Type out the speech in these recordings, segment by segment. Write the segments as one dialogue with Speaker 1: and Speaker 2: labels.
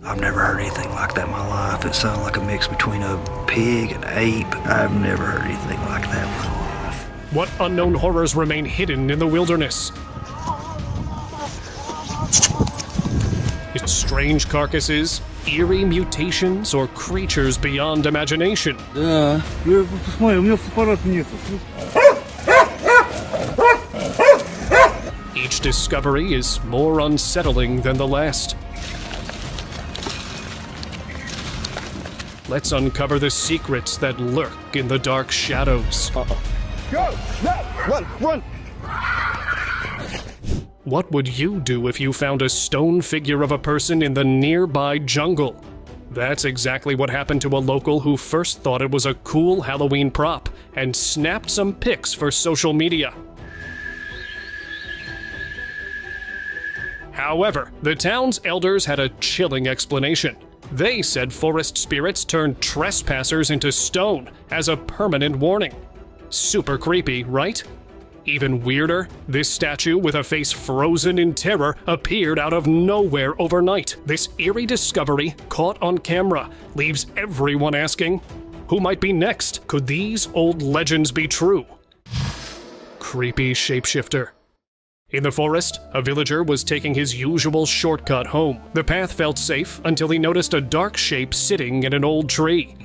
Speaker 1: I've never heard anything like that in my life. It sounded like a mix between a pig and ape. I've never heard anything like that in my life.
Speaker 2: What unknown horrors remain hidden in the wilderness? Strange carcasses, eerie mutations, or creatures beyond imagination? Each discovery is more unsettling than the last. Let's uncover the secrets that lurk in the dark shadows.
Speaker 3: Go! No! Run!
Speaker 2: What would you do if you found a stone figure of a person in the nearby jungle? That's exactly what happened to a local who first thought it was a cool Halloween prop and snapped some pics for social media. However, the town's elders had a chilling explanation. They said forest spirits turned trespassers into stone as a permanent warning. Super creepy, right? Even weirder, this statue with a face frozen in terror appeared out of nowhere overnight. This eerie discovery, caught on camera, leaves everyone asking, who might be next? Could these old legends be true? Creepy shapeshifter. In the forest, a villager was taking his usual shortcut home. The path felt safe until he noticed a dark shape sitting in an old tree.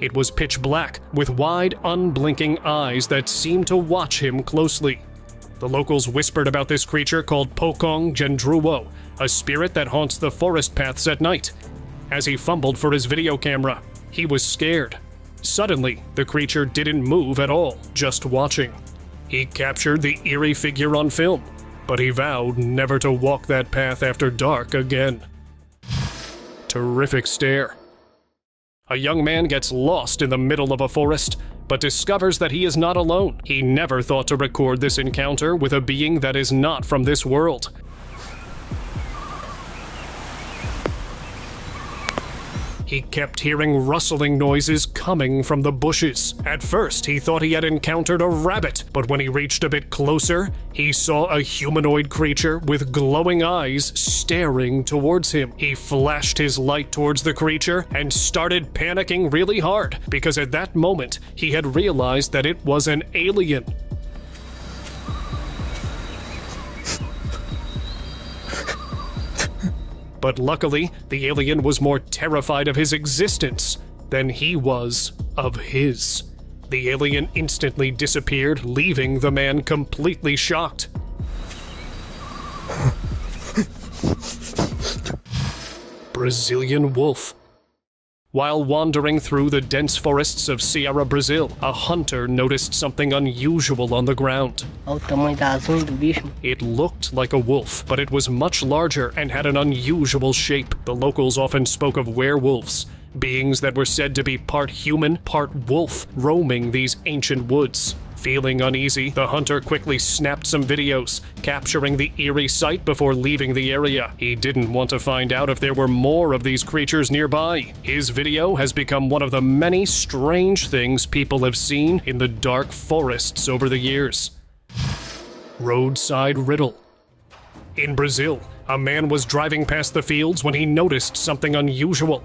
Speaker 2: It was pitch black, with wide, unblinking eyes that seemed to watch him closely. The locals whispered about this creature called Pokong Gendruwo, a spirit that haunts the forest paths at night. As he fumbled for his video camera, he was scared. Suddenly, the creature didn't move at all, just watching. He captured the eerie figure on film, but he vowed never to walk that path after dark again. Terrific stare. A young man gets lost in the middle of a forest, but discovers that he is not alone. He never thought to record this encounter with a being that is not from this world. He kept hearing rustling noises coming from the bushes. At first, he thought he had encountered a rabbit, but when he reached a bit closer, he saw a humanoid creature with glowing eyes staring towards him. He flashed his light towards the creature and started panicking really hard, because at that moment, he had realized that it was an alien. But luckily, the alien was more terrified of his existence than he was of his. The alien instantly disappeared, leaving the man completely shocked. Brazilian wolf. While wandering through the dense forests of Ceará, Brazil, a hunter noticed something unusual on the ground. It looked like a wolf, but it was much larger and had an unusual shape. The locals often spoke of werewolves, beings that were said to be part human, part wolf, roaming these ancient woods. Feeling uneasy, the hunter quickly snapped some videos, capturing the eerie sight before leaving the area. He didn't want to find out if there were more of these creatures nearby. His video has become one of the many strange things people have seen in the dark forests over the years. Roadside riddle. In Brazil, a man was driving past the fields when he noticed something unusual.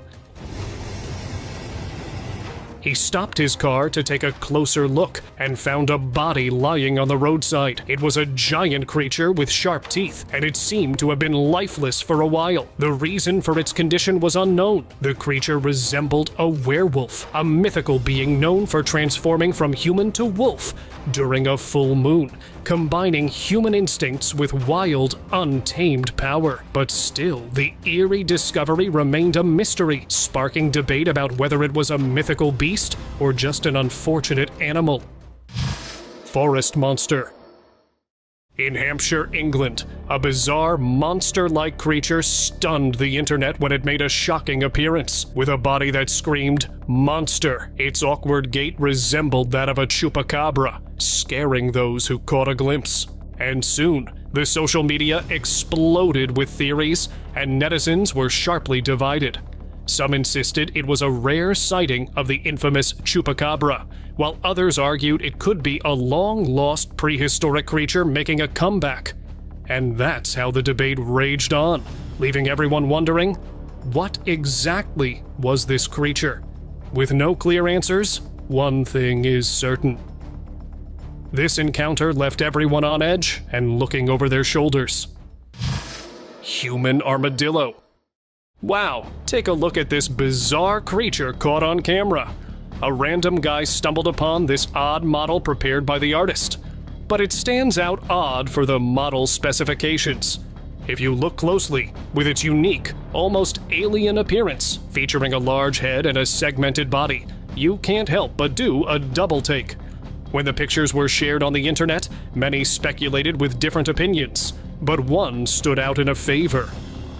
Speaker 2: He stopped his car to take a closer look and found a body lying on the roadside. It was a giant creature with sharp teeth, and it seemed to have been lifeless for a while. The reason for its condition was unknown. The creature resembled a werewolf, a mythical being known for transforming from human to wolf during a full moon, combining human instincts with wild, untamed power. But still, the eerie discovery remained a mystery, sparking debate about whether it was a mythical beast or just an unfortunate animal. Forest monster. In Hampshire, England, a bizarre monster-like creature stunned the internet when it made a shocking appearance. With a body that screamed, "Monster!" Its awkward gait resembled that of a chupacabra, scaring those who caught a glimpse. And soon, the social media exploded with theories, and netizens were sharply divided. Some insisted it was a rare sighting of the infamous chupacabra, while others argued it could be a long-lost prehistoric creature making a comeback. And that's how the debate raged on, leaving everyone wondering, what exactly was this creature? With no clear answers, one thing is certain. This encounter left everyone on edge and looking over their shoulders. Human armadillo. Wow, take a look at this bizarre creature caught on camera. A random guy stumbled upon this odd model prepared by the artist. But it stands out odd for the model specifications. If you look closely, with its unique, almost alien appearance, featuring a large head and a segmented body, you can't help but do a double take. When the pictures were shared on the internet, many speculated with different opinions, but one stood out in a favor.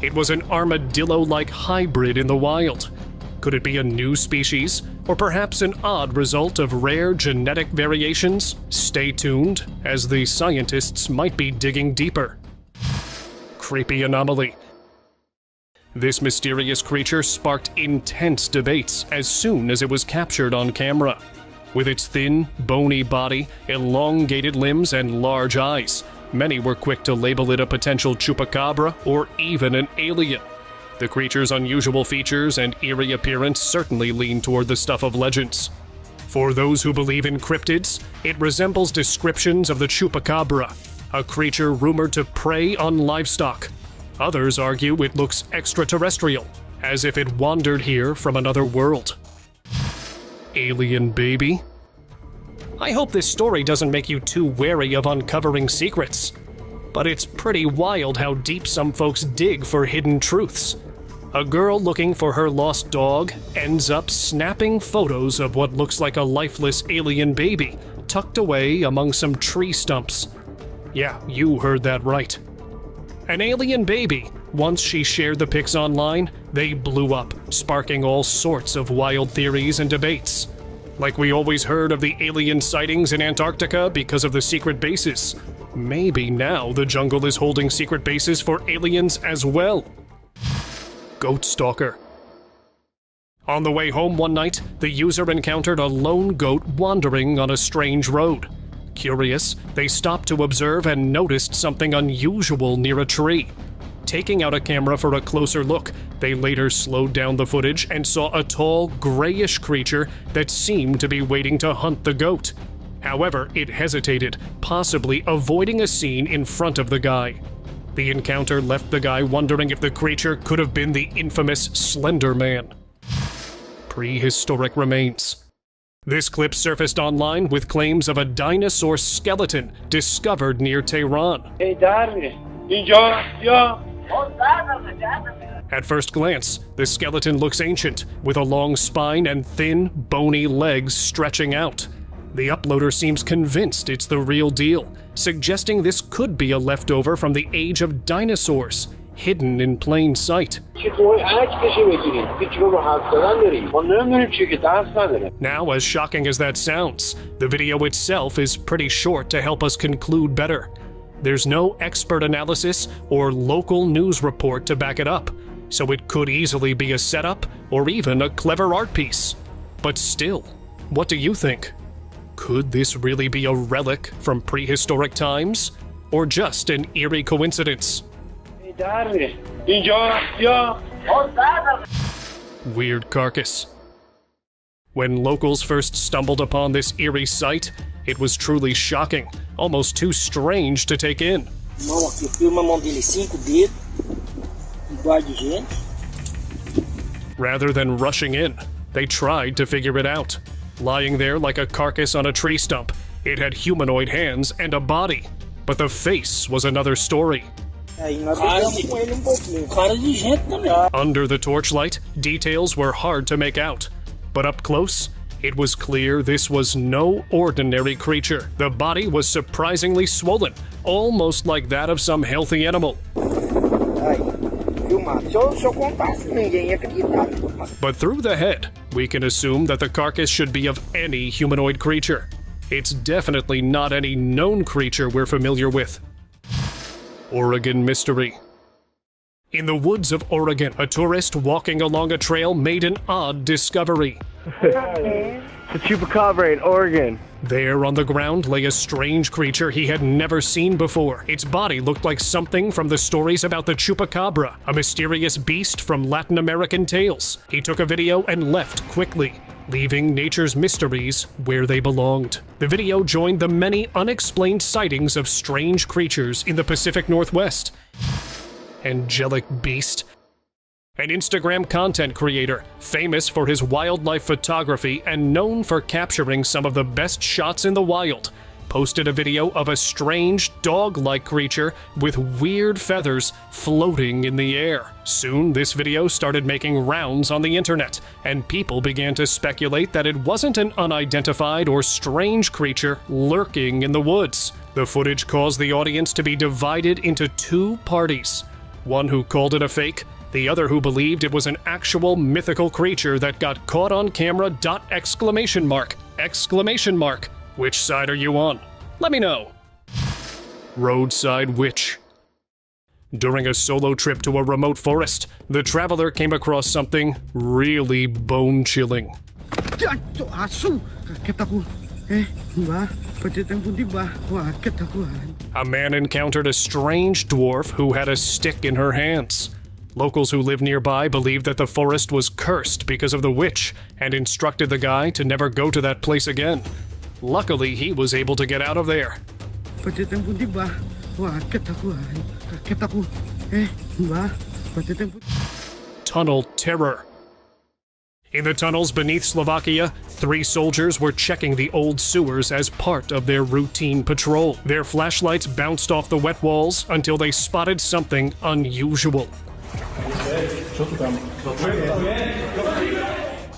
Speaker 2: It was an armadillo-like hybrid in the wild. Could it be a new species, or perhaps an odd result of rare genetic variations? Stay tuned, as the scientists might be digging deeper. Creepy anomaly. This mysterious creature sparked intense debates as soon as it was captured on camera. With its thin, bony body, elongated limbs, and large eyes, many were quick to label it a potential chupacabra or even an alien. The creature's unusual features and eerie appearance certainly lean toward the stuff of legends. For those who believe in cryptids, it resembles descriptions of the chupacabra, a creature rumored to prey on livestock. Others argue it looks extraterrestrial, as if it wandered here from another world. Alien baby? I hope this story doesn't make you too wary of uncovering secrets, but it's pretty wild how deep some folks dig for hidden truths. A girl looking for her lost dog ends up snapping photos of what looks like a lifeless alien baby tucked away among some tree stumps. Yeah, you heard that right. An alien baby. Once she shared the pics online, they blew up, sparking all sorts of wild theories and debates. Like we always heard of the alien sightings in Antarctica because of the secret bases. Maybe now the jungle is holding secret bases for aliens as well. Goat stalker. On the way home one night, the user encountered a lone goat wandering on a strange road. Curious, they stopped to observe and noticed something unusual near a tree. Taking out a camera for a closer look, they later slowed down the footage and saw a tall, grayish creature that seemed to be waiting to hunt the goat. However, it hesitated, possibly avoiding a scene in front of the guy. The encounter left the guy wondering if the creature could have been the infamous Slender Man. Prehistoric remains. This clip surfaced online with claims of a dinosaur skeleton discovered near Tehran. At first glance, the skeleton looks ancient, with a long spine and thin, bony legs stretching out. The uploader seems convinced it's the real deal, suggesting this could be a leftover from the age of dinosaurs, hidden in plain sight. Now, as shocking as that sounds, the video itself is pretty short to help us conclude better. There's no expert analysis or local news report to back it up, so it could easily be a setup or even a clever art piece. But still, what do you think? Could this really be a relic from prehistoric times? Or just an eerie coincidence? Weird carcass. When locals first stumbled upon this eerie sight, it was truly shocking, almost too strange to take in. Rather than rushing in, they tried to figure it out. Lying there like a carcass on a tree stump, it had humanoid hands and a body. But the face was another story. Under the torchlight, details were hard to make out. But up close, it was clear this was no ordinary creature. The body was surprisingly swollen, almost like that of some healthy animal. But through the head, we can assume that the carcass should be of any humanoid creature. It's definitely not any known creature we're familiar with. Oregon mystery. In the woods of Oregon, a tourist walking along a trail made an odd discovery.
Speaker 3: It's a chupacabra in Oregon.
Speaker 2: There on the ground lay a strange creature he had never seen before. Its body looked like something from the stories about the chupacabra, a mysterious beast from Latin American tales. He took a video and left quickly, leaving nature's mysteries where they belonged. The video joined the many unexplained sightings of strange creatures in the Pacific Northwest. Angelic beast. An Instagram content creator, famous for his wildlife photography and known for capturing some of the best shots in the wild, posted a video of a strange dog-like creature with weird feathers floating in the air. Soon, this video started making rounds on the internet, and people began to speculate that it wasn't an unidentified or strange creature lurking in the woods. The footage caused the audience to be divided into two parties. One who called it a fake, the other who believed it was an actual mythical creature that got caught on camera. ! Which side are you on? Let me know. Roadside witch. During a solo trip to a remote forest, the traveler came across something really bone-chilling. A man encountered a strange dwarf who had a stick in her hands. Locals who live nearby believed that the forest was cursed because of the witch and instructed the guy to never go to that place again. Luckily, he was able to get out of there. Tunnel terror. In the tunnels beneath Slovakia, 3 soldiers were checking the old sewers as part of their routine patrol. Their flashlights bounced off the wet walls until they spotted something unusual.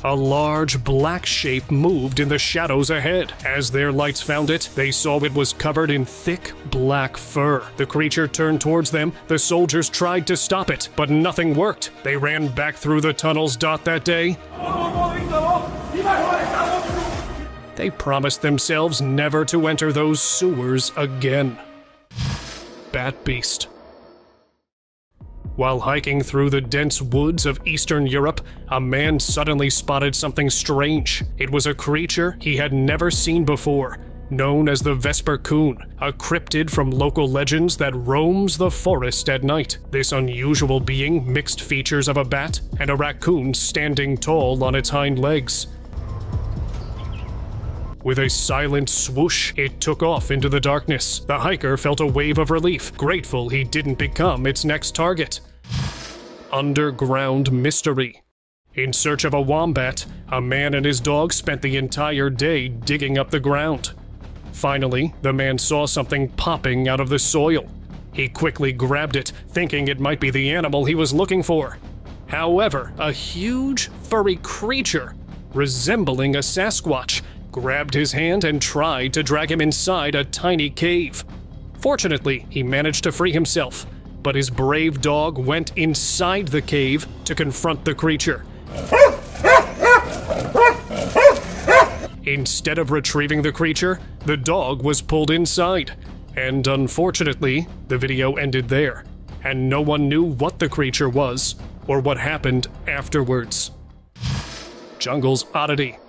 Speaker 2: A large black shape moved in the shadows ahead. As their lights found it, they saw it was covered in thick black fur. The creature turned towards them. The soldiers tried to stop it, but nothing worked. They ran back through the tunnels. That day, they promised themselves never to enter those sewers again. Bat beast. While hiking through the dense woods of Eastern Europe, a man suddenly spotted something strange. It was a creature he had never seen before, known as the Vesper coon, a cryptid from local legends that roams the forest at night. This unusual being mixed features of a bat and a raccoon standing tall on its hind legs. With a silent swoosh, it took off into the darkness. The hiker felt a wave of relief, grateful he didn't become its next target. Underground mystery. In search of a wombat, a man and his dog spent the entire day digging up the ground. Finally, the man saw something popping out of the soil. He quickly grabbed it, thinking it might be the animal he was looking for. However, a huge, furry creature, resembling a Sasquatch, grabbed his hand and tried to drag him inside a tiny cave. Fortunately, he managed to free himself, but his brave dog went inside the cave to confront the creature. Instead of retrieving the creature, the dog was pulled inside, and unfortunately, the video ended there, and no one knew what the creature was or what happened afterwards. Jungle's oddity.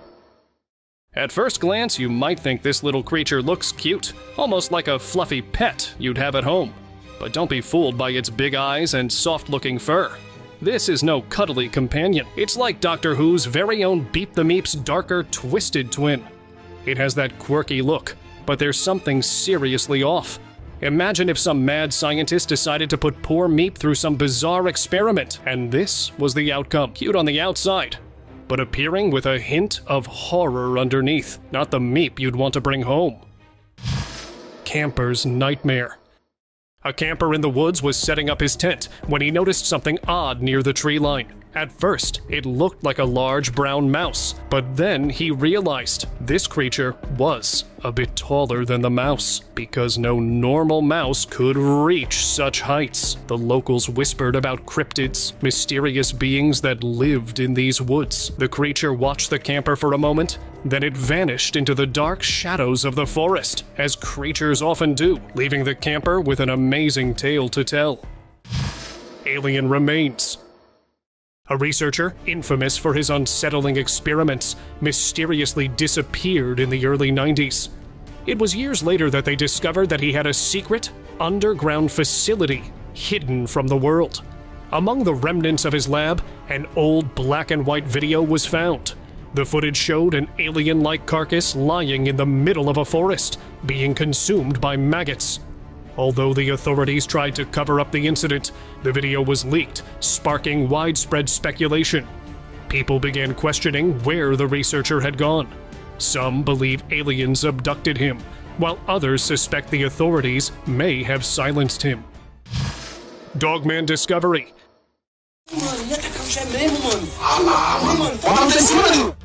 Speaker 2: At first glance, you might think this little creature looks cute, almost like a fluffy pet you'd have at home. But don't be fooled by its big eyes and soft-looking fur. This is no cuddly companion. It's like Doctor Who's very own Beep the Meep's darker, twisted twin. It has that quirky look, but there's something seriously off. Imagine if some mad scientist decided to put poor Meep through some bizarre experiment, and this was the outcome. Cute on the outside, but appearing with a hint of horror underneath. Not the Meep you'd want to bring home. Camper's nightmare. A camper in the woods was setting up his tent when he noticed something odd near the tree line. At first, it looked like a large brown mouse, but then he realized this creature was a bit taller than the mouse, because no normal mouse could reach such heights. The locals whispered about cryptids, mysterious beings that lived in these woods. The creature watched the camper for a moment, then it vanished into the dark shadows of the forest, as creatures often do, leaving the camper with an amazing tale to tell. Alien remains. A researcher, infamous for his unsettling experiments, mysteriously disappeared in the early 90s. It was years later that they discovered that he had a secret, underground facility hidden from the world. Among the remnants of his lab, an old black and white video was found. The footage showed an alien-like carcass lying in the middle of a forest, being consumed by maggots. Although the authorities tried to cover up the incident, the video was leaked, sparking widespread speculation. People began questioning where the researcher had gone. Some believe aliens abducted him, while others suspect the authorities may have silenced him. Dogman discovery.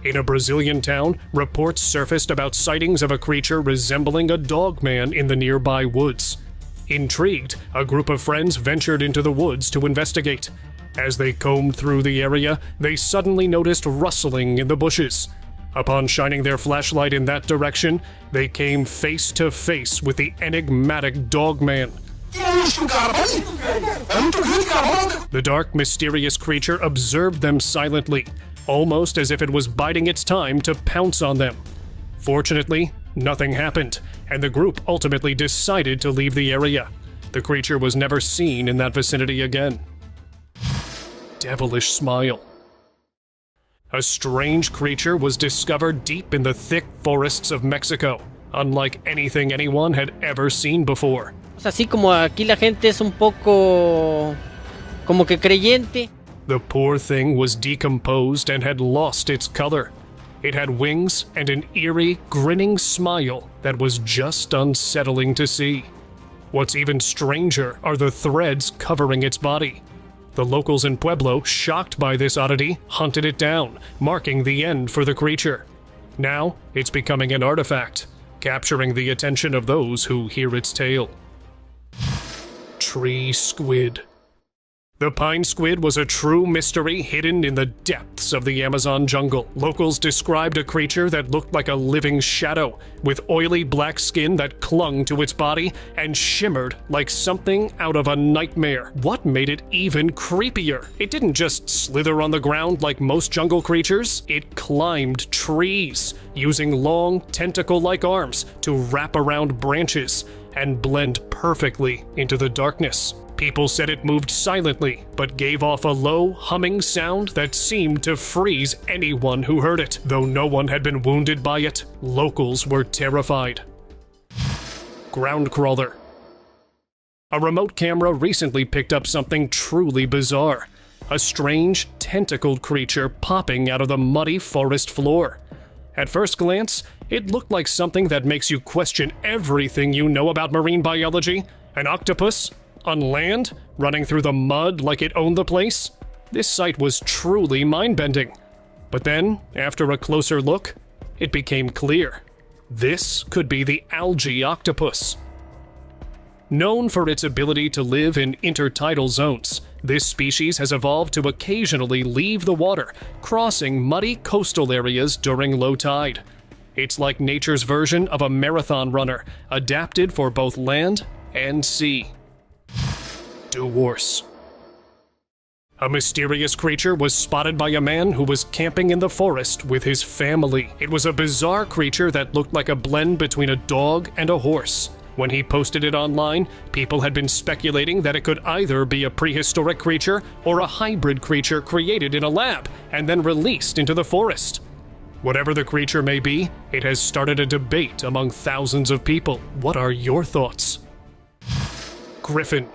Speaker 2: In a Brazilian town, reports surfaced about sightings of a creature resembling a dogman in the nearby woods. Intrigued, a group of friends ventured into the woods to investigate. As they combed through the area, they suddenly noticed rustling in the bushes. Upon shining their flashlight in that direction, they came face to face with the enigmatic dogman. The dark, mysterious creature observed them silently, almost as if it was biding its time to pounce on them. Fortunately, nothing happened, and the group ultimately decided to leave the area. The creature was never seen in that vicinity again. Devilish smile. A strange creature was discovered deep in the thick forests of Mexico, unlike anything anyone had ever seen before.
Speaker 4: Así como aquí la gente es un poco como que creyente.
Speaker 2: The poor thing was decomposed and had lost its color. It had wings and an eerie, grinning smile that was just unsettling to see. What's even stranger are the threads covering its body. The locals in Pueblo, shocked by this oddity, hunted it down, marking the end for the creature. Now, it's becoming an artifact, capturing the attention of those who hear its tale. Tree squid. The pine squid was a true mystery hidden in the depths of the Amazon jungle. Locals described a creature that looked like a living shadow, with oily black skin that clung to its body and shimmered like something out of a nightmare. What made it even creepier? It didn't just slither on the ground like most jungle creatures. It climbed trees, using long, tentacle-like arms to wrap around branches and blend perfectly into the darkness. People said it moved silently, but gave off a low, humming sound that seemed to freeze anyone who heard it. Though no one had been wounded by it, locals were terrified. Ground crawler. A remote camera recently picked up something truly bizarre. A strange, tentacled creature popping out of the muddy forest floor. At first glance, it looked like something that makes you question everything you know about marine biology. An octopus? On land, running through the mud like it owned the place? This sight was truly mind-bending. But then, after a closer look, it became clear. This could be the algae octopus. Known for its ability to live in intertidal zones, this species has evolved to occasionally leave the water, crossing muddy coastal areas during low tide. It's like nature's version of a marathon runner, adapted for both land and sea. Do worse. A mysterious creature was spotted by a man who was camping in the forest with his family. It was a bizarre creature that looked like a blend between a dog and a horse. When he posted it online, people had been speculating that it could either be a prehistoric creature or a hybrid creature created in a lab and then released into the forest. Whatever the creature may be, it has started a debate among thousands of people. What are your thoughts? Griffin.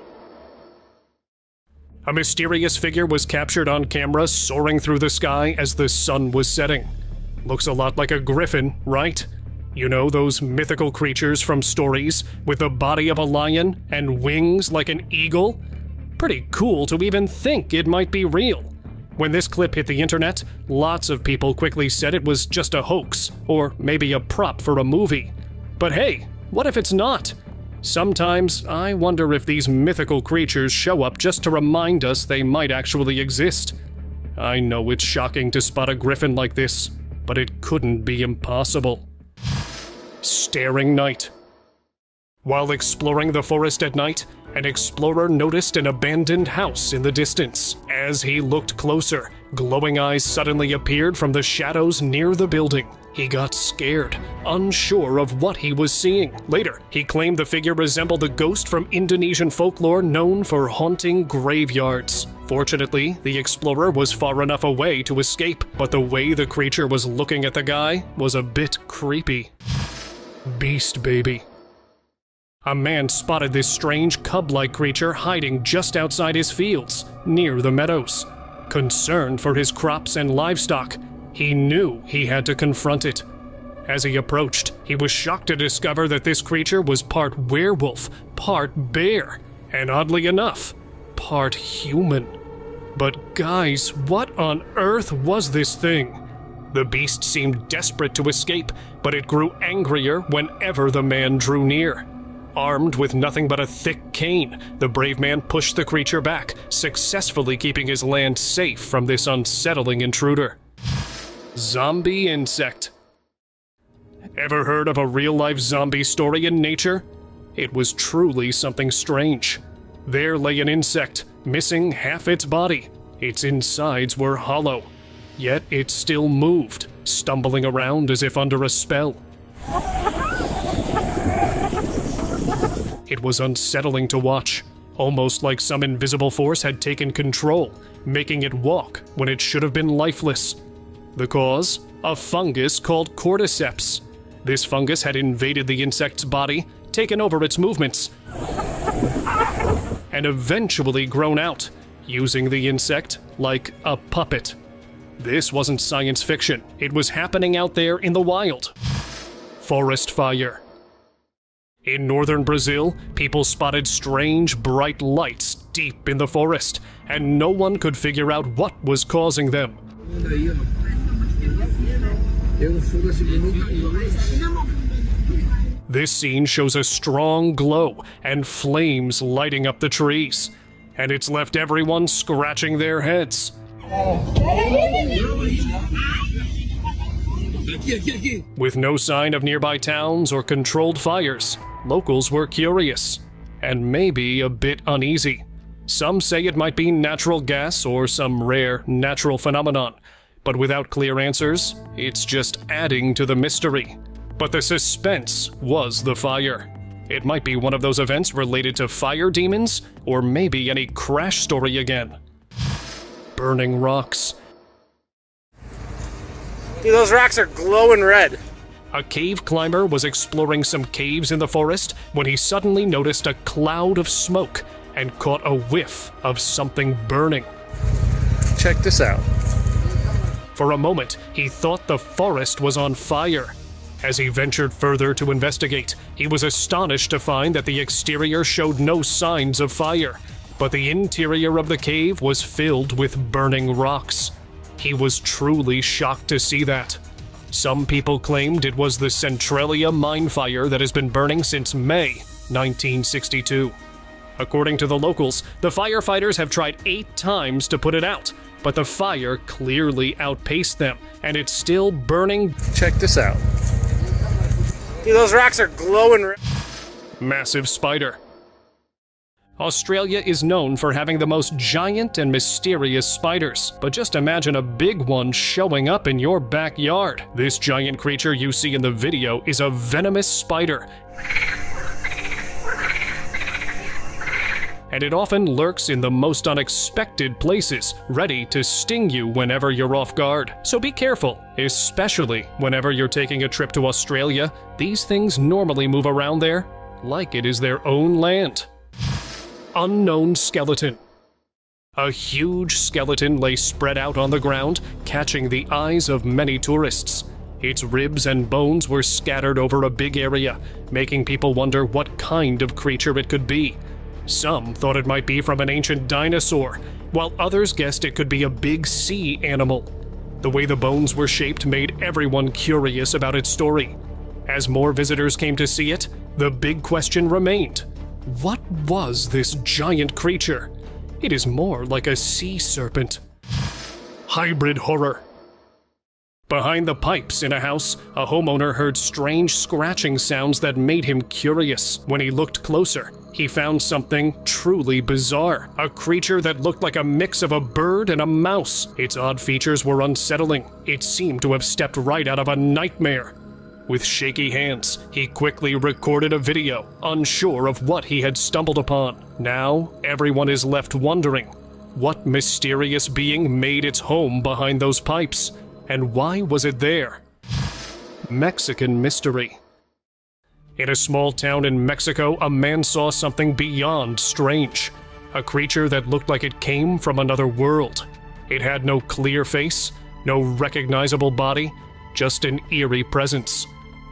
Speaker 2: A mysterious figure was captured on camera soaring through the sky as the sun was setting. Looks a lot like a griffin, right? You know, those mythical creatures from stories with the body of a lion and wings like an eagle? Pretty cool to even think it might be real. When this clip hit the internet, lots of people quickly said it was just a hoax, or maybe a prop for a movie. But hey, what if it's not? Sometimes I wonder if these mythical creatures show up just to remind us they might actually exist. I know it's shocking to spot a griffin like this, but it couldn't be impossible. Staring night. While exploring the forest at night, an explorer noticed an abandoned house in the distance. As he looked closer, glowing eyes suddenly appeared from the shadows near the building. He got scared, unsure of what he was seeing. Later, he claimed the figure resembled a ghost from Indonesian folklore known for haunting graveyards. Fortunately, the explorer was far enough away to escape, but the way the creature was looking at the guy was a bit creepy. Beast baby. A man spotted this strange cub-like creature hiding just outside his fields, near the meadows. Concerned for his crops and livestock, he knew he had to confront it. As he approached, he was shocked to discover that this creature was part werewolf, part bear, and oddly enough, part human. But guys, what on earth was this thing? The beast seemed desperate to escape, but it grew angrier whenever the man drew near. Armed with nothing but a thick cane, the brave man pushed the creature back, successfully keeping his land safe from this unsettling intruder. Zombie insect. Ever heard of a real-life zombie story in nature? It was truly something strange. There lay an insect, missing half its body. Its insides were hollow, yet it still moved, stumbling around as if under a spell. It was unsettling to watch, almost like some invisible force had taken control, making it walk when it should have been lifeless. The cause? A fungus called cordyceps. This fungus had invaded the insect's body, taken over its movements, and eventually grown out, using the insect like a puppet. This wasn't science fiction. It was happening out there in the wild. Forest fire. In northern Brazil, people spotted strange, bright lights deep in the forest, and no one could figure out what was causing them. This scene shows a strong glow and flames lighting up the trees, and it's left everyone scratching their heads. With no sign of nearby towns or controlled fires, locals were curious, and maybe a bit uneasy. Some say it might be natural gas or some rare natural phenomenon, but without clear answers, it's just adding to the mystery. But the suspense was the fire. It might be one of those events related to fire demons, or maybe any crash story again. Burning rocks.
Speaker 5: Dude, those rocks are glowing red.
Speaker 2: A cave climber was exploring some caves in the forest when he suddenly noticed a cloud of smoke and caught a whiff of something burning.
Speaker 5: Check this out.
Speaker 2: For a moment, he thought the forest was on fire. As he ventured further to investigate, he was astonished to find that the exterior showed no signs of fire, but the interior of the cave was filled with burning rocks. He was truly shocked to see that. Some people claimed it was the Centralia mine fire that has been burning since May 1962. According to the locals, the firefighters have tried 8 times to put it out, but the fire clearly outpaced them, and it's still burning.
Speaker 5: Check this out. Dude, those rocks are glowing red.
Speaker 2: Massive spider. Australia is known for having the most giant and mysterious spiders, but just imagine a big one showing up in your backyard. This giant creature you see in the video is a venomous spider, and it often lurks in the most unexpected places, ready to sting you whenever you're off guard. So be careful, especially whenever you're taking a trip to Australia. These things normally move around there like it is their own land. Unknown skeleton. A huge skeleton lay spread out on the ground, catching the eyes of many tourists. Its ribs and bones were scattered over a big area, making people wonder what kind of creature it could be. Some thought it might be from an ancient dinosaur, while others guessed it could be a big sea animal. The way the bones were shaped made everyone curious about its story. As more visitors came to see it, the big question remained: what was this giant creature? It is more like a sea serpent. Hybrid horror. Behind the pipes in a house, a homeowner heard strange scratching sounds that made him curious. When he looked closer, he found something truly bizarre. A creature that looked like a mix of a bird and a mouse. Its odd features were unsettling. It seemed to have stepped right out of a nightmare. With shaky hands, he quickly recorded a video, unsure of what he had stumbled upon. Now, everyone is left wondering, what mysterious being made its home behind those pipes? And why was it there? Mexican mystery. In a small town in Mexico, a man saw something beyond strange. A creature that looked like it came from another world. It had no clear face, no recognizable body, just an eerie presence.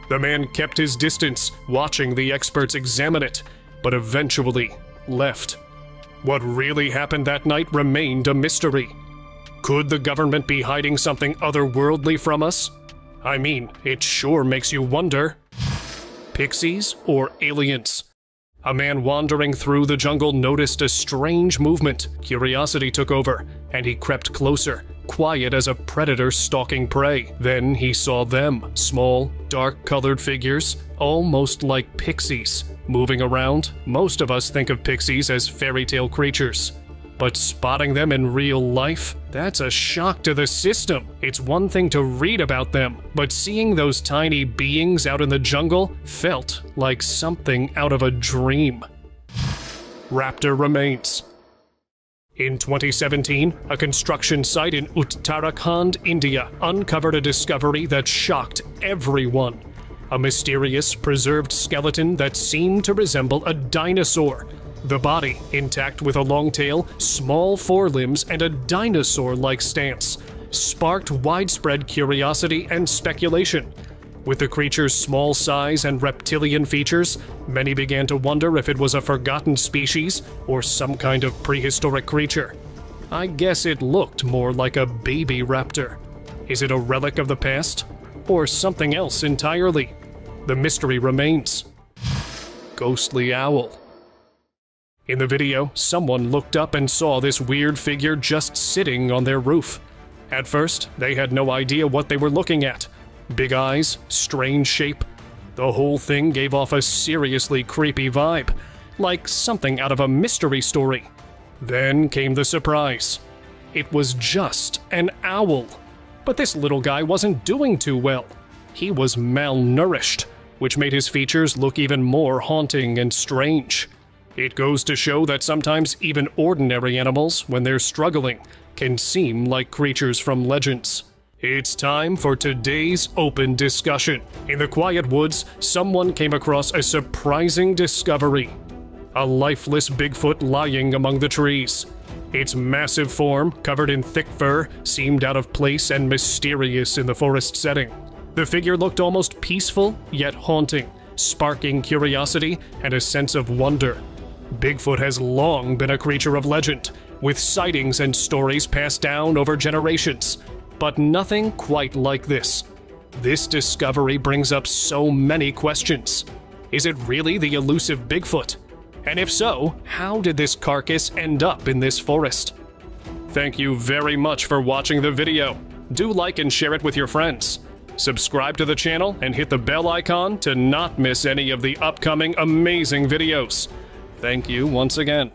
Speaker 2: The man kept his distance, watching the experts examine it, but eventually left. What really happened that night remained a mystery. Could the government be hiding something otherworldly from us? I mean, it sure makes you wonder. Pixies or aliens? A man wandering through the jungle noticed a strange movement. Curiosity took over, and he crept closer, quiet as a predator stalking prey. Then he saw them, small, dark-colored figures, almost like pixies, moving around. Most of us think of pixies as fairy tale creatures. But spotting them in real life? That's a shock to the system. It's one thing to read about them, but seeing those tiny beings out in the jungle felt like something out of a dream. Raptor remains. In 2017, a construction site in Uttarakhand, India, uncovered a discovery that shocked everyone. A mysterious, preserved skeleton that seemed to resemble a dinosaur. The body, intact with a long tail, small forelimbs, and a dinosaur-like stance, sparked widespread curiosity and speculation. With the creature's small size and reptilian features, many began to wonder if it was a forgotten species or some kind of prehistoric creature. I guess it looked more like a baby raptor. Is it a relic of the past? Or something else entirely? The mystery remains. Ghostly owl. In the video, someone looked up and saw this weird figure just sitting on their roof. At first, they had no idea what they were looking at. Big eyes, strange shape. The whole thing gave off a seriously creepy vibe, like something out of a mystery story. Then came the surprise. It was just an owl. But this little guy wasn't doing too well. He was malnourished, which made his features look even more haunting and strange. It goes to show that sometimes even ordinary animals, when they're struggling, can seem like creatures from legends. It's time for today's open discussion. In the quiet woods, someone came across a surprising discovery. A lifeless Bigfoot lying among the trees. Its massive form, covered in thick fur, seemed out of place and mysterious in the forest setting. The figure looked almost peaceful, yet haunting, sparking curiosity and a sense of wonder. Bigfoot has long been a creature of legend, with sightings and stories passed down over generations. But nothing quite like this. This discovery brings up so many questions. Is it really the elusive Bigfoot? And if so, how did this carcass end up in this forest? Thank you very much for watching the video. Do like and share it with your friends. Subscribe to the channel and hit the bell icon to not miss any of the upcoming amazing videos. Thank you once again.